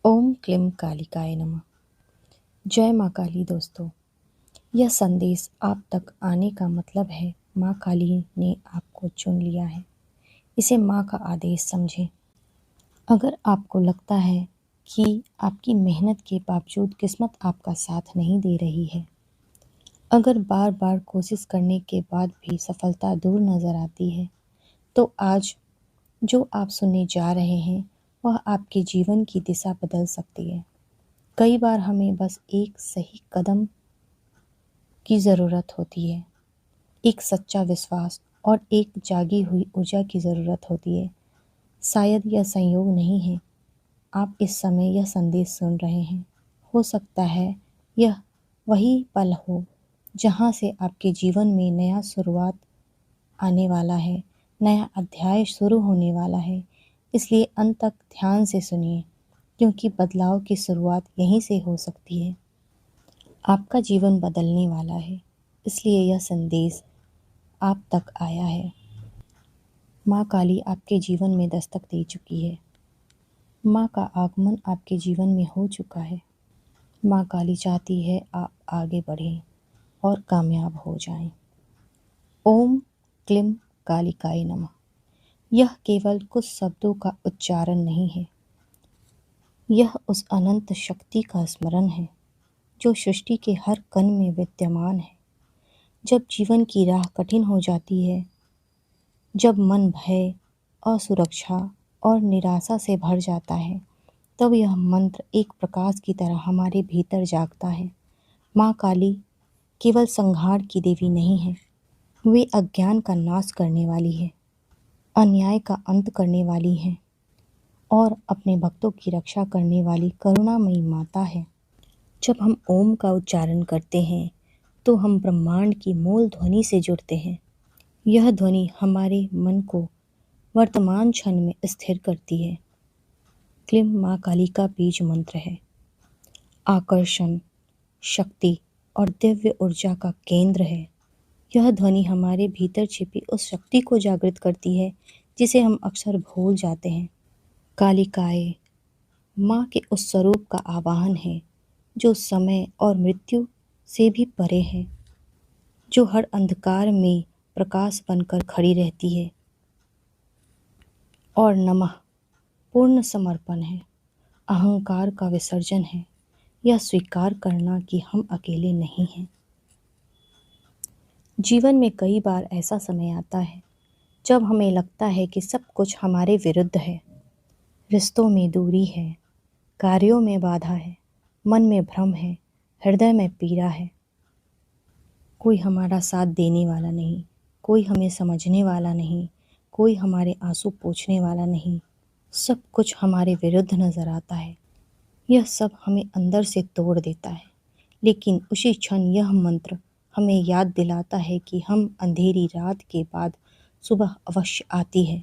ओम क्लीम कालिकाय नमः। जय माँ काली दोस्तों। यह संदेश आप तक आने का मतलब है माँ काली ने आपको चुन लिया है। इसे माँ का आदेश समझें। अगर आपको लगता है कि आपकी मेहनत के बावजूद किस्मत आपका साथ नहीं दे रही है, अगर बार बार कोशिश करने के बाद भी सफलता दूर नज़र आती है, तो आज जो आप सुनने जा रहे हैं वह आपके जीवन की दिशा बदल सकती है। कई बार हमें बस एक सही कदम की ज़रूरत होती है, एक सच्चा विश्वास और एक जागी हुई ऊर्जा की ज़रूरत होती है। शायद यह संयोग नहीं है, आप इस समय यह संदेश सुन रहे हैं। हो सकता है यह वही पल हो जहाँ से आपके जीवन में नया शुरुआत आने वाला है, नया अध्याय शुरू होने वाला है। इसलिए अंत तक ध्यान से सुनिए, क्योंकि बदलाव की शुरुआत यहीं से हो सकती है। आपका जीवन बदलने वाला है, इसलिए यह संदेश आप तक आया है। माँ काली आपके जीवन में दस्तक दे चुकी है। माँ का आगमन आपके जीवन में हो चुका है। माँ काली चाहती है आप आगे बढ़ें और कामयाब हो जाएं। ओम क्लीम कालिकाय नमः। यह केवल कुछ शब्दों का उच्चारण नहीं है, यह उस अनंत शक्ति का स्मरण है जो सृष्टि के हर कण में विद्यमान है। जब जीवन की राह कठिन हो जाती है, जब मन भय, असुरक्षा और निराशा से भर जाता है, तब यह मंत्र एक प्रकाश की तरह हमारे भीतर जागता है। माँ काली केवल संहार की देवी नहीं है, वे अज्ञान का नाश करने वाली है, अन्याय का अंत करने वाली है और अपने भक्तों की रक्षा करने वाली करुणामयी माता है। जब हम ओम का उच्चारण करते हैं, तो हम ब्रह्मांड की मूल ध्वनि से जुड़ते हैं। यह ध्वनि हमारे मन को वर्तमान क्षण में स्थिर करती है। क्लीम माँ काली का बीज मंत्र है, आकर्षण, शक्ति और दिव्य ऊर्जा का केंद्र है। यह ध्वनि हमारे भीतर छिपी उस शक्ति को जागृत करती है जिसे हम अक्सर भूल जाते हैं। कालिकाए माँ के उस स्वरूप का आवाहन है जो समय और मृत्यु से भी परे है, जो हर अंधकार में प्रकाश बनकर खड़ी रहती है। और नमः पूर्ण समर्पण है, अहंकार का विसर्जन है, यह स्वीकार करना कि हम अकेले नहीं हैं। जीवन में कई बार ऐसा समय आता है जब हमें लगता है कि सब कुछ हमारे विरुद्ध है। रिश्तों में दूरी है, कार्यों में बाधा है, मन में भ्रम है, हृदय में पीड़ा है। कोई हमारा साथ देने वाला नहीं, कोई हमें समझने वाला नहीं, कोई हमारे आंसू पोंछने वाला नहीं। सब कुछ हमारे विरुद्ध नजर आता है। यह सब हमें अंदर से तोड़ देता है, लेकिन उसी क्षण यह मंत्र हमें याद दिलाता है कि हम अंधेरी रात के बाद सुबह अवश्य आती है।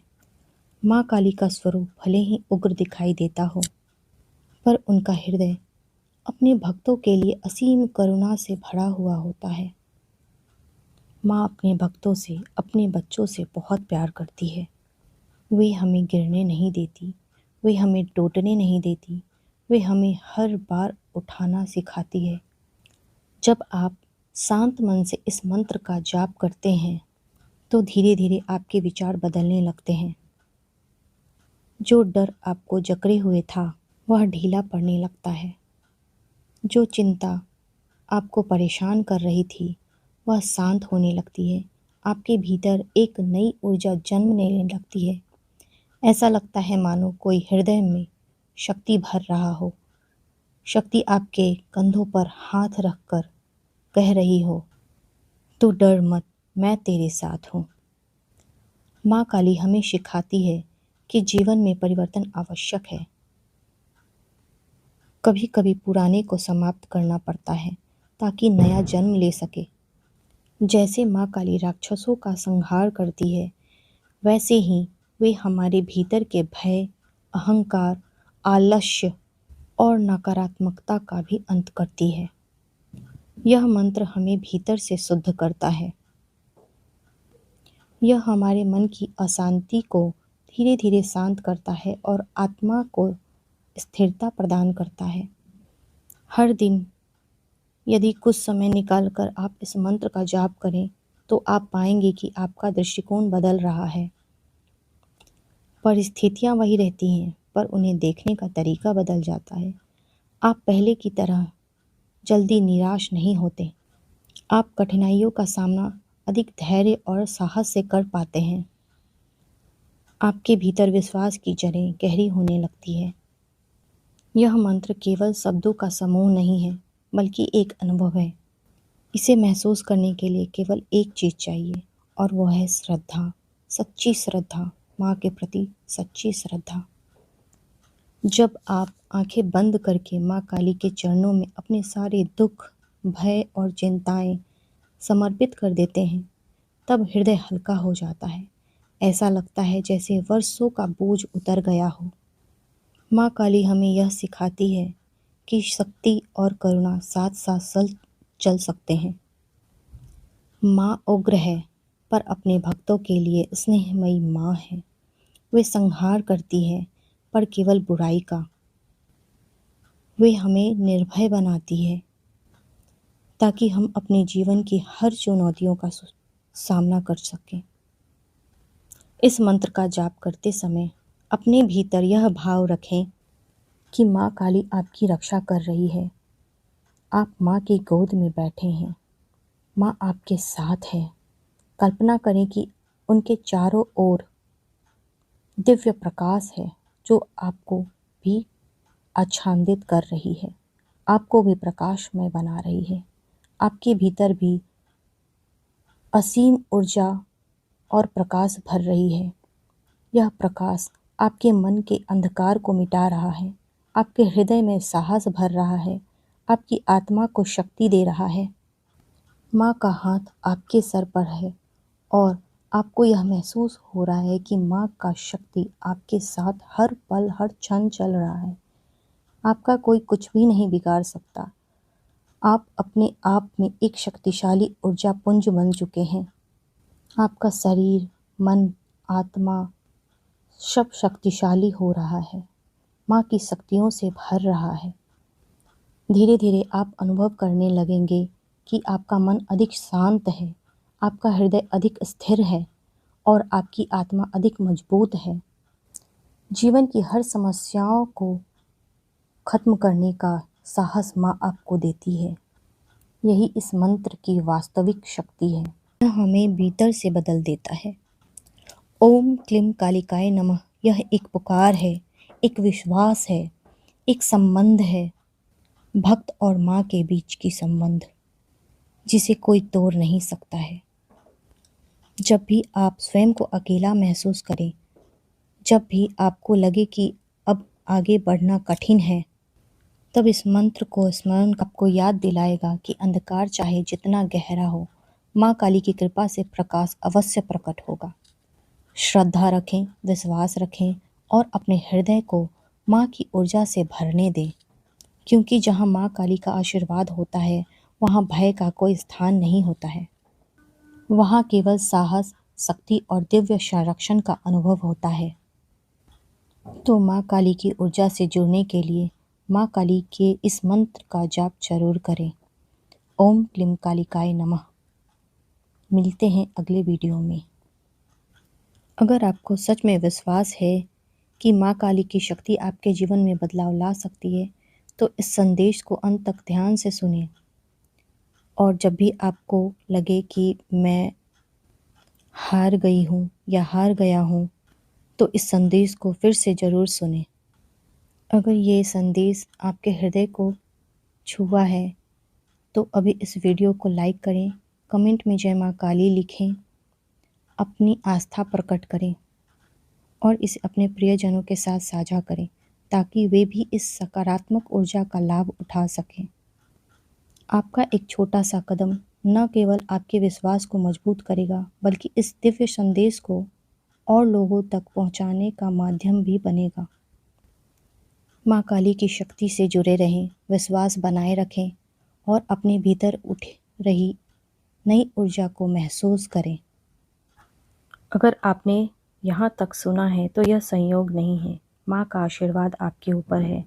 माँ काली का स्वरूप भले ही उग्र दिखाई देता हो, पर उनका हृदय अपने भक्तों के लिए असीम करुणा से भरा हुआ होता है। माँ अपने भक्तों से, अपने बच्चों से बहुत प्यार करती है। वे हमें गिरने नहीं देती, वे हमें टूटने नहीं देती, वे हमें हर बार उठाना सिखाती है। जब आप शांत मन से इस मंत्र का जाप करते हैं, तो धीरे धीरे आपके विचार बदलने लगते हैं। जो डर आपको जकड़े हुए था, वह ढीला पड़ने लगता है। जो चिंता आपको परेशान कर रही थी, वह शांत होने लगती है। आपके भीतर एक नई ऊर्जा जन्म लेने लगती है। ऐसा लगता है मानो कोई हृदय में शक्ति भर रहा हो। शक्ति आपके कंधों पर हाथ रखकर कह रही हो, तू डर मत, मैं तेरे साथ हूँ। माँ काली हमें सिखाती है कि जीवन में परिवर्तन आवश्यक है। कभी कभी पुराने को समाप्त करना पड़ता है ताकि नया जन्म ले सके। जैसे माँ काली राक्षसों का संहार करती है, वैसे ही वे हमारे भीतर के भय, अहंकार, आलस्य और नकारात्मकता का भी अंत करती है। यह मंत्र हमें भीतर से शुद्ध करता है। यह हमारे मन की अशांति को धीरे धीरे शांत करता है और आत्मा को स्थिरता प्रदान करता है। हर दिन यदि कुछ समय निकालकर आप इस मंत्र का जाप करें तो आप पाएंगे कि आपका दृष्टिकोण बदल रहा है। परिस्थितियाँ वही रहती हैं पर उन्हें देखने का तरीका बदल जाता है। आप पहले की तरह जल्दी निराश नहीं होते। आप कठिनाइयों का सामना अधिक धैर्य और साहस से कर पाते हैं। आपके भीतर विश्वास की जड़ें गहरी होने लगती है। यह मंत्र केवल शब्दों का समूह नहीं है बल्कि एक अनुभव है। इसे महसूस करने के लिए केवल एक चीज़ चाहिए और वह है श्रद्धा, सच्ची श्रद्धा, माँ के प्रति सच्ची श्रद्धा। जब आप आंखें बंद करके माँ काली के चरणों में अपने सारे दुख, भय और चिंताएं समर्पित कर देते हैं, तब हृदय हल्का हो जाता है। ऐसा लगता है जैसे वर्षों का बोझ उतर गया हो। माँ काली हमें यह सिखाती है कि शक्ति और करुणा साथ साथ चल सकते हैं। माँ उग्र है पर अपने भक्तों के लिए स्नेहमयी माँ है। वे संहार करती है पर केवल बुराई का। वे हमें निर्भय बनाती है ताकि हम अपने जीवन की हर चुनौतियों का सामना कर सकें। इस मंत्र का जाप करते समय अपने भीतर यह भाव रखें कि माँ काली आपकी रक्षा कर रही है। आप माँ की गोद में बैठे हैं। माँ आपके साथ है। कल्पना करें कि उनके चारों ओर दिव्य प्रकाश है जो आपको भी आच्छादित कर रही है, आपको भी प्रकाशमय बना रही है। आपके भीतर भी असीम ऊर्जा और प्रकाश भर रही है। यह प्रकाश आपके मन के अंधकार को मिटा रहा है, आपके हृदय में साहस भर रहा है, आपकी आत्मा को शक्ति दे रहा है। माँ का हाथ आपके सर पर है और आपको यह महसूस हो रहा है कि माँ का शक्ति आपके साथ हर पल हर क्षण चल रहा है। आपका कोई कुछ भी नहीं बिगाड़ सकता। आप अपने आप में एक शक्तिशाली ऊर्जा पुंज बन चुके हैं। आपका शरीर, मन, आत्मा सब शक्तिशाली हो रहा है, माँ की शक्तियों से भर रहा है। धीरे धीरे आप अनुभव करने लगेंगे कि आपका मन अधिक शांत है, आपका हृदय अधिक स्थिर है और आपकी आत्मा अधिक मजबूत है। जीवन की हर समस्याओं को खत्म करने का साहस माँ आपको देती है। यही इस मंत्र की वास्तविक शक्ति है। यह हमें भीतर से बदल देता है। ओम क्लीम कालिकाय नमः यह एक पुकार है, एक विश्वास है, एक संबंध है, भक्त और माँ के बीच की संबंध जिसे कोई तोड़ नहीं सकता है। जब भी आप स्वयं को अकेला महसूस करें, जब भी आपको लगे कि अब आगे बढ़ना कठिन है, तब इस मंत्र को स्मरण आपको याद दिलाएगा कि अंधकार चाहे जितना गहरा हो, माँ काली की कृपा से प्रकाश अवश्य प्रकट होगा। श्रद्धा रखें, विश्वास रखें और अपने हृदय को माँ की ऊर्जा से भरने दें, क्योंकि जहाँ माँ काली का आशीर्वाद होता है वहाँ भय का कोई स्थान नहीं होता है। वहाँ केवल साहस, शक्ति और दिव्य संरक्षण का अनुभव होता है। तो माँ काली की ऊर्जा से जुड़ने के लिए माँ काली के इस मंत्र का जाप जरूर करें। ओम क्लीम कालिकाय नमः। मिलते हैं अगले वीडियो में। अगर आपको सच में विश्वास है कि माँ काली की शक्ति आपके जीवन में बदलाव ला सकती है, तो इस संदेश को अंत तक ध्यान से सुनें। और जब भी आपको लगे कि मैं हार गई हूँ या हार गया हूँ, तो इस संदेश को फिर से ज़रूर सुनें। अगर ये संदेश आपके हृदय को छुआ है, तो अभी इस वीडियो को लाइक करें, कमेंट में जय माँ काली लिखें, अपनी आस्था प्रकट करें और इसे अपने प्रियजनों के साथ साझा करें ताकि वे भी इस सकारात्मक ऊर्जा का लाभ उठा सकें। आपका एक छोटा सा कदम न केवल आपके विश्वास को मजबूत करेगा, बल्कि इस दिव्य संदेश को और लोगों तक पहुंचाने का माध्यम भी बनेगा। माँ काली की शक्ति से जुड़े रहें, विश्वास बनाए रखें और अपने भीतर उठ रही नई ऊर्जा को महसूस करें। अगर आपने यहाँ तक सुना है तो यह संयोग नहीं है, माँ का आशीर्वाद आपके ऊपर है।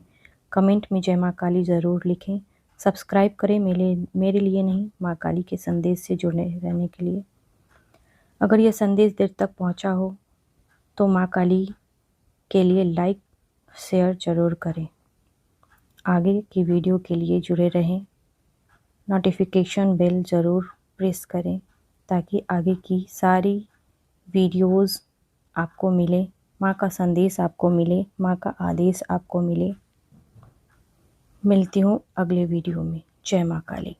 कमेंट में जय माँ काली ज़रूर लिखें। सब्सक्राइब करें मेरे लिए नहीं, माँ काली के संदेश से जुड़े रहने के लिए। अगर यह संदेश देर तक पहुँचा हो तो माँ काली के लिए लाइक शेयर ज़रूर करें। आगे की वीडियो के लिए जुड़े रहें। नोटिफिकेशन बेल ज़रूर प्रेस करें ताकि आगे की सारी वीडियोस आपको मिले, माँ का संदेश आपको मिले, माँ का आदेश आपको मिले। मिलती हूँ अगले वीडियो में। जय माँ काली।